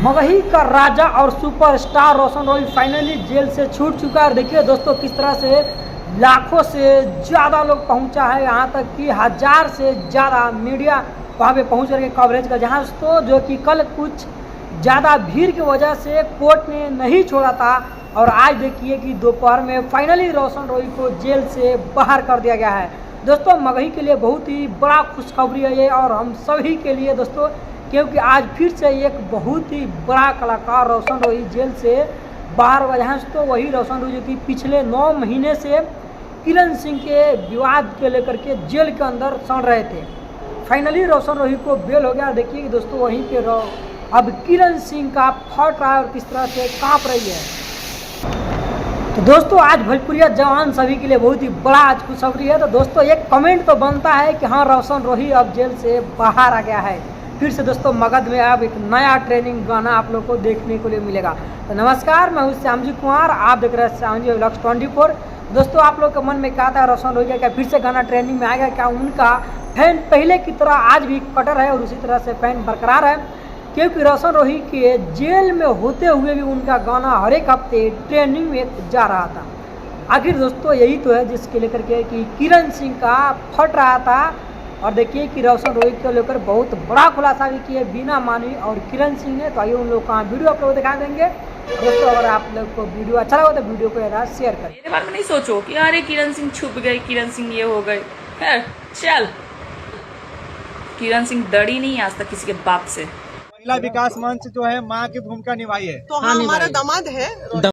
मगही का राजा और सुपरस्टार रोशन Roy finally jail से छूट चुका है। देखिए दोस्तों किस तरह से लाखों से ज़्यादा लोग पहुंचा है, यहाँ तक कि 1000 से ज़्यादा मीडिया वहाँ पे पहुंच करके कवरेज का, जहाँ दोस्तों जो कि कल कुछ ज़्यादा भीड़ की वजह से कोर्ट ने नहीं छोड़ा था और आज देखिए कि दोपहर में फाइनली रोशन रॉय को जेल से बाहर कर दिया गया है। दोस्तों मगही के लिए बहुत ही बड़ा खुशखबरी है ये, और हम सभी के लिए दोस्तों, क्योंकि आज फिर से एक बहुत ही बड़ा कलाकार रोशन रॉय जेल से बाहर हुआ। यहाँ तो वही रोशन रॉय जो कि पिछले 9 महीने से किरण सिंह के विवाद के लेकर के जेल के अंदर सड़ रहे थे। फाइनली रोशन रॉय को बेल हो गया। देखिए कि दोस्तों वहीं पे अब किरण सिंह का फट रहा है और किस तरह से काँप रही है। तो दोस्तों आज भोजपुरिया जवान सभी के लिए बहुत ही बड़ा आज खुशखबरी है। तो दोस्तों एक कमेंट तो बनता है कि हाँ रोशन रॉय अब जेल से बाहर आ गया है। फिर से दोस्तों मगध में अब एक नया ट्रेनिंग गाना आप लोग को देखने को लिए मिलेगा। तो नमस्कार, मैं हूँ श्यामजी कुमार, आप देख रहे हैं श्यामजी व्लॉग्स 24। दोस्तों आप लोग के मन में क्या था, रोशन रॉय का क्या फिर से गाना ट्रेंडिंग में आएगा? क्या उनका फैन पहले की तरह आज भी कटर है और उसी तरह से फैन बरकरार है? क्योंकि रोशन रॉय के जेल में होते हुए भी उनका गाना हर एक हफ्ते ट्रेंडिंग में जा रहा था। आखिर दोस्तों यही तो है जिसके लेकर के कि किरण सिंह का फट रहा था। और देखिए कि रोशन रॉय को लेकर बहुत बड़ा खुलासा भी किया बीना मानवी और किरण सिंह ने। तो आइए उन लोग का वीडियो आप लोग को दिखा देंगे। दोस्तों अगर आप लोग को वीडियो अच्छा लगा तो वीडियो को यार शेयर करें। मेरे बारे में नहीं सोचो कि अरे किरण सिंह छुप गए, किरण सिंह ये हो गए। चल, किरण सिंह डरी नहीं आज तक किसी के बाप से। महिला विकास मंच जो है माँ की भूमिका निभाई है। तो हाँ हमारा दामाद है।